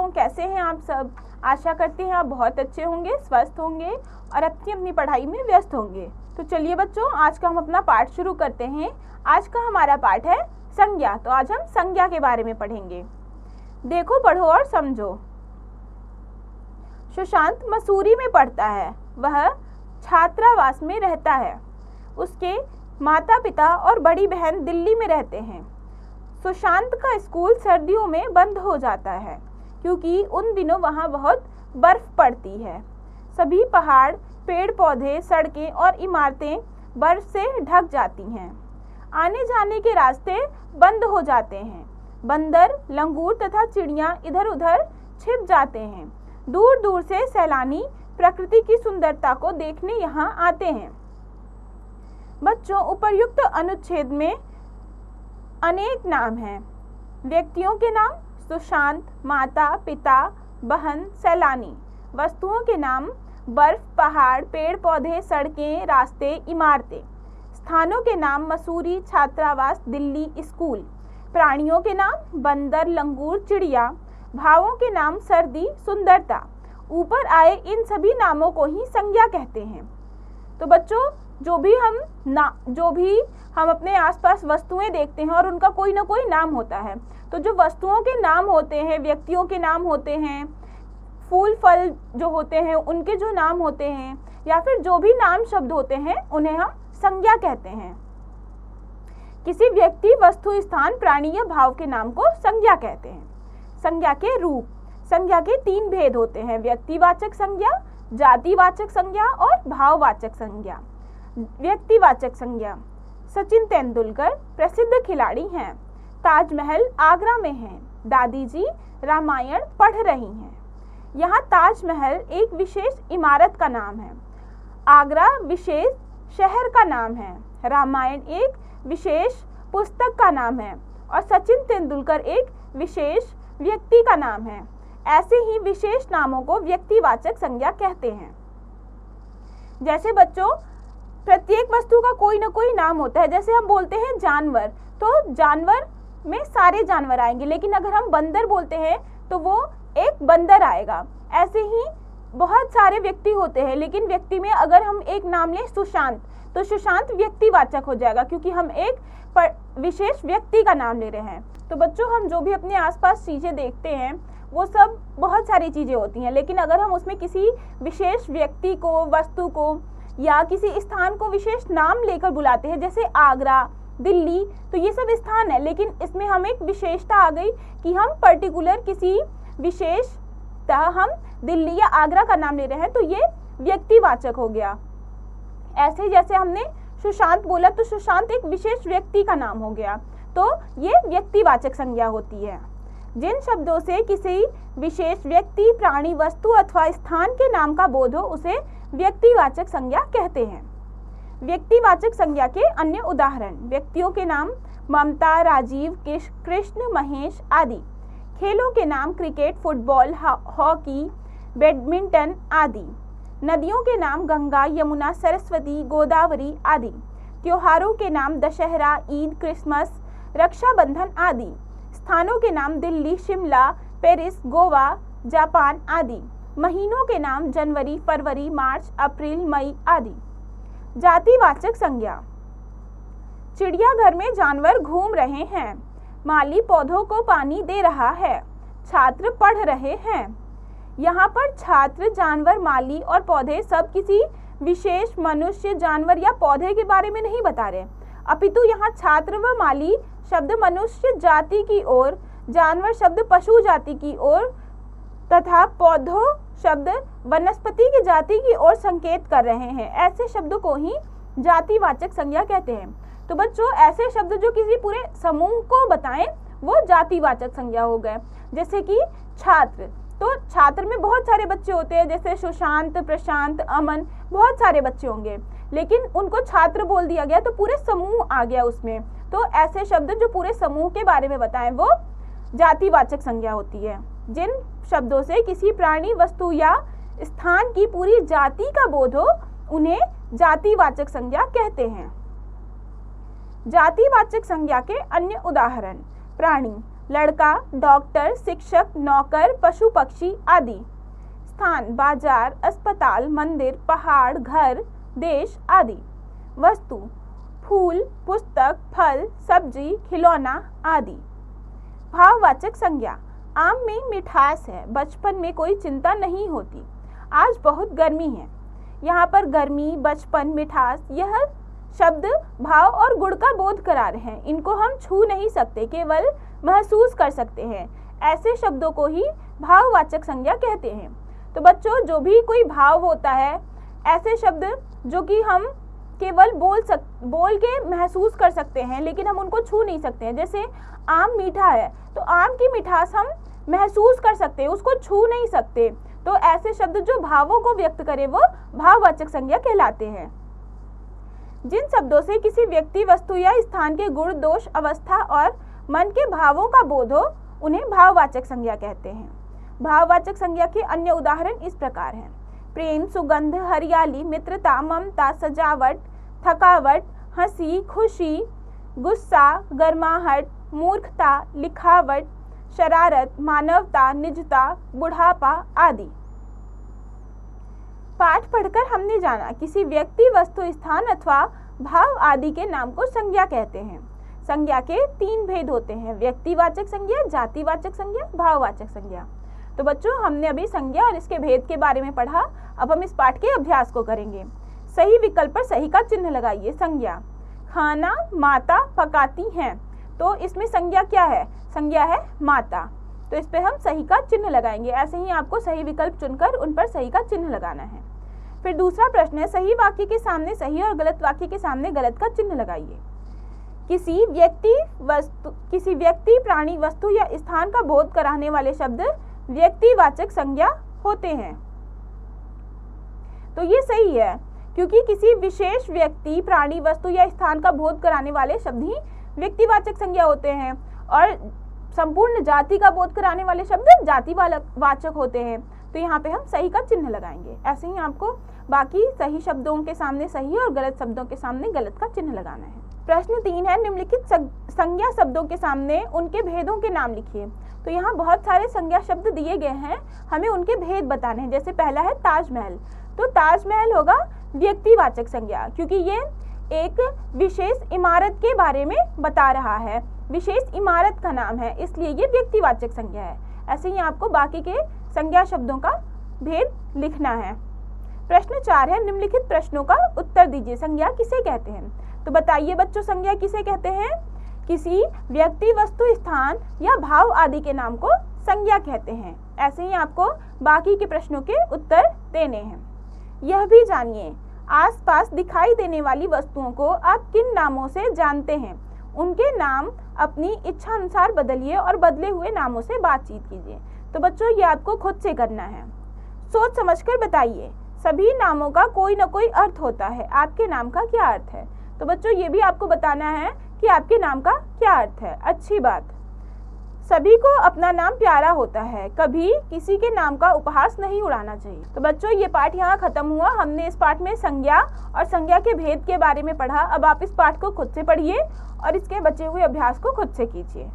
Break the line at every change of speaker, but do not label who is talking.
बच्चों, कैसे हैं आप सब? आशा करते हैं आप बहुत अच्छे होंगे, स्वस्थ होंगे और अपनी अपनी पढ़ाई में व्यस्त होंगे। तो चलिए बच्चों, आज का हम अपना पाठ शुरू करते हैं। आज का हमारा पाठ है संज्ञा। तो आज हम संज्ञा के बारे में पढ़ेंगे। देखो, पढ़ो और समझो। सुशांत मसूरी में पढ़ता है। वह छात्रावास में रहता है। उसके माता पिता और बड़ी बहन दिल्ली में रहते हैं। सुशांत का स्कूल सर्दियों में बंद हो जाता है क्योंकि उन दिनों वहाँ बहुत बर्फ पड़ती है। सभी पहाड़, पेड़ पौधे, सड़कें और इमारतें बर्फ से ढक जाती हैं। आने जाने के रास्ते बंद हो जाते हैं। बंदर, लंगूर तथा चिड़ियाँ इधर उधर छिप जाते हैं। दूर दूर से सैलानी प्रकृति की सुंदरता को देखने यहाँ आते हैं। बच्चों, उपर्युक्त अनुच्छेद में अनेक नाम हैं। व्यक्तियों के नाम सुशांत, माता, पिता, बहन, सैलानी। वस्तुओं के नाम बर्फ, पहाड़, पेड़ पौधे, सड़कें, रास्ते, इमारतें। स्थानों के नाम मसूरी, छात्रावास, दिल्ली, स्कूल। प्राणियों के नाम बंदर, लंगूर, चिड़िया। भावों के नाम सर्दी, सुंदरता। ऊपर आए इन सभी नामों को ही संज्ञा कहते हैं। तो बच्चों, जो भी हम अपने आसपास वस्तुएं देखते हैं और उनका कोई ना कोई नाम होता है। तो जो वस्तुओं के नाम होते हैं, व्यक्तियों के नाम होते हैं, फूल फल जो होते हैं उनके जो नाम होते हैं, या फिर जो भी नाम शब्द होते हैं उन्हें हम संज्ञा कहते हैं। किसी व्यक्ति, वस्तु, स्थान, प्राणी या भाव के नाम को संज्ञा कहते हैं। संज्ञा के रूप। संज्ञा के 3 भेद होते हैं: व्यक्तिवाचक संज्ञा, जातिवाचक संज्ञा और भाववाचक संज्ञा। व्यक्तिवाचक संज्ञा। सचिन तेंदुलकर प्रसिद्ध खिलाड़ी हैं। ताजमहल आगरा में है। दादी जी रामायण पढ़ रही हैं। यहाँ ताजमहल एक विशेष इमारत का नाम है। आगरा विशेष शहर का नाम है। रामायण एक विशेष पुस्तक का नाम है और सचिन तेंदुलकर एक विशेष व्यक्ति का नाम है। ऐसे ही विशेष नामों को व्यक्तिवाचक संज्ञा कहते हैं। जैसे बच्चों, प्रत्येक वस्तु का कोई ना कोई नाम होता है। जैसे हम बोलते हैं जानवर, तो जानवर में सारे जानवर आएंगे, लेकिन अगर हम बंदर बोलते हैं तो वो एक बंदर आएगा। ऐसे ही बहुत सारे व्यक्ति होते हैं, लेकिन व्यक्ति में अगर हम एक नाम लें सुशांत, तो सुशांत व्यक्तिवाचक हो जाएगा क्योंकि हम एक विशेष व्यक्ति का नाम ले रहे हैं। तो बच्चों, हम जो भी अपने आसपास चीज़ें देखते हैं वो सब बहुत सारी चीज़ें होती हैं, लेकिन अगर हम उसमें किसी विशेष व्यक्ति को, वस्तु को या किसी स्थान को विशेष नाम लेकर बुलाते हैं, जैसे आगरा, दिल्ली, तो ये सब स्थान है, लेकिन इसमें हम एक विशेषता आ गई कि हम पर्टिकुलर किसी विशेषता, हम दिल्ली या आगरा का नाम ले रहे हैं, तो ये व्यक्तिवाचक हो गया। ऐसे जैसे हमने सुशांत बोला तो सुशांत एक विशेष व्यक्ति का नाम हो गया, तो ये व्यक्तिवाचक संज्ञा होती है। जिन शब्दों से किसी विशेष व्यक्ति, प्राणी, वस्तु अथवा स्थान के नाम का बोध हो उसे व्यक्तिवाचक संज्ञा कहते हैं। व्यक्तिवाचक संज्ञा के अन्य उदाहरण: व्यक्तियों के नाम ममता, राजीव, कृष्ण, महेश आदि। खेलों के नाम क्रिकेट, फुटबॉल, हॉकी, बैडमिंटन आदि। नदियों के नाम गंगा, यमुना, सरस्वती, गोदावरी आदि। त्योहारों के नाम दशहरा, ईद, क्रिसमस, रक्षाबंधन आदि। स्थानों के नाम दिल्ली, शिमला, पेरिस, गोवा, जापान आदि। महीनों के नाम जनवरी, फरवरी, मार्च, अप्रैल, मई आदि। जातिवाचक संज्ञा। चिड़ियाघर में जानवर घूम रहे हैं। माली पौधों को पानी दे रहा है। छात्र पढ़ रहे हैं। यहाँ पर छात्र, जानवर, माली और पौधे सब किसी विशेष मनुष्य, जानवर या पौधे के बारे में नहीं बता रहे, अपितु यहाँ छात्र व माली शब्द मनुष्य जाति की ओर, जानवर शब्द पशु जाति की ओर तथा पौधों शब्द वनस्पति की जाति की ओर संकेत कर रहे हैं। ऐसे शब्दों को ही जातिवाचक संज्ञा कहते हैं। तो बच्चों, ऐसे शब्द जो किसी पूरे समूह को बताएं वो जातिवाचक संज्ञा हो गए। जैसे कि छात्र, तो छात्र में बहुत सारे बच्चे होते हैं, जैसे सुशांत, प्रशांत, अमन, बहुत सारे बच्चे होंगे, लेकिन उनको छात्र बोल दिया गया तो पूरे समूह आ गया उसमें। तो ऐसे शब्द जो पूरे समूह के बारे में बताएं वो जातिवाचक संज्ञा होती है। जिन शब्दों से किसी प्राणी, वस्तु या स्थान की पूरी जाति का बोध हो उन्हें जातिवाचक संज्ञा कहते हैं। जातिवाचक संज्ञा के अन्य उदाहरण: प्राणी, लड़का, डॉक्टर, शिक्षक, नौकर, पशु पक्षी आदि। स्थान, बाजार, अस्पताल, मंदिर, पहाड़, घर, देश आदि। वस्तु, फूल, पुस्तक, फल, सब्जी, खिलौना आदि। भाववाचक संज्ञा, आम में मिठास है, बचपन में कोई चिंता नहीं होती, आज बहुत गर्मी है। यहाँ पर गर्मी, बचपन, मिठास, यह शब्द भाव और गुण का बोध करा रहे हैं। इनको हम छू नहीं सकते, केवल महसूस कर सकते हैं। ऐसे शब्दों को ही भाववाचक संज्ञा कहते हैं। तो बच्चों, जो भी कोई भाव होता है, ऐसे शब्द जो कि हम केवल बोल के महसूस कर सकते हैं, लेकिन हम उनको छू नहीं सकते हैं। जैसे आम मीठा है, तो आम की मिठास हम महसूस कर सकते हैं, उसको छू नहीं सकते। तो ऐसे शब्द जो भावों को व्यक्त करे वो भाववाचक संज्ञा कहलाते हैं। जिन शब्दों से किसी व्यक्ति, वस्तु या स्थान के गुण, दोष, अवस्था और मन के भावों का बोध हो, उन्हें भाववाचक संज्ञा कहते हैं। भाववाचक संज्ञा के अन्य उदाहरण इस प्रकार हैं: प्रेम, सुगंध, हरियाली, मित्रता, ममता, सजावट, थकावट, हंसी, खुशी, गुस्सा, गर्माहट, मूर्खता, लिखावट, शरारत, मानवता, निजता, बुढ़ापा आदि। पाठ पढ़कर हमने जाना, किसी व्यक्ति, वस्तु, स्थान अथवा भाव आदि के नाम को संज्ञा कहते हैं। संज्ञा के 3 भेद होते हैं: व्यक्तिवाचक संज्ञा, जातिवाचक संज्ञा, भाववाचक संज्ञा। तो बच्चों, हमने अभी संज्ञा और इसके भेद के बारे में पढ़ा। अब हम इस पाठ के अभ्यास को करेंगे। सही विकल्प पर सही का चिन्ह लगाइए। संज्ञा, खाना माता पकाती हैं, तो इसमें संज्ञा क्या है? संज्ञा है माता, तो इस पे हम सही का चिन्ह लगाएंगे। ऐसे ही आपको सही विकल्प चुनकर उन पर सही का चिन्ह लगाना है। फिर दूसरा प्रश्न है, सही वाक्य के सामने सही और गलत वाक्य के सामने गलत का चिन्ह लगाइए। किसी व्यक्ति, प्राणी, वस्तु या स्थान का बोध कराने वाले शब्द व्यक्तिवाचक संज्ञा होते हैं। तो ये सही है, क्योंकि किसी विशेष व्यक्ति, प्राणी, वस्तु या स्थान का बोध कराने वाले शब्द ही व्यक्तिवाचक संज्ञा होते हैं, और संपूर्ण जाति का बोध कराने वाले शब्द जातिवाचक होते हैं। तो यहाँ पे हम सही का चिन्ह लगाएंगे। ऐसे ही आपको बाकी सही शब्दों के सामने सही और गलत शब्दों के सामने गलत का चिन्ह लगाना है। प्रश्न 3 है, निम्नलिखित संज्ञा शब्दों के सामने उनके भेदों के नाम लिखिए। तो यहाँ बहुत सारे संज्ञा शब्द दिए गए हैं, हमें उनके भेद बताने हैं। जैसे पहला है ताजमहल, तो ताजमहल होगा व्यक्तिवाचक संज्ञा, क्योंकि ये एक विशेष इमारत के बारे में बता रहा है, विशेष इमारत का नाम है, इसलिए ये व्यक्तिवाचक संज्ञा है। ऐसे ही आपको बाकी के संज्ञा शब्दों का भेद लिखना है। प्रश्न 4 है, निम्नलिखित प्रश्नों का उत्तर दीजिए। संज्ञा किसे कहते हैं? तो बताइए बच्चों, संज्ञा किसे कहते हैं? किसी व्यक्ति, वस्तु, स्थान या भाव आदि के नाम को संज्ञा कहते हैं। ऐसे ही आपको बाकी के प्रश्नों के उत्तर देने हैं। यह भी जानिए, आसपास दिखाई देने वाली वस्तुओं को आप किन नामों से जानते हैं? उनके नाम अपनी इच्छा अनुसार बदलिए और बदले हुए नामों से बातचीत कीजिए। तो बच्चों, ये आपको खुद से करना है। सोच समझकर बताइए। सभी नामों का कोई न कोई अर्थ होता है, आपके नाम का क्या अर्थ है? तो बच्चों, ये भी आपको बताना है कि आपके नाम का क्या अर्थ है। अच्छी बात। सभी को अपना नाम प्यारा होता है, कभी किसी के नाम का उपहास नहीं उड़ाना चाहिए। तो बच्चों, ये पाठ यहाँ खत्म हुआ। हमने इस पाठ में संज्ञा और संज्ञा के भेद के बारे में पढ़ा। अब आप इस पाठ को खुद से पढ़िए और इसके बचे हुए अभ्यास को खुद से कीजिए।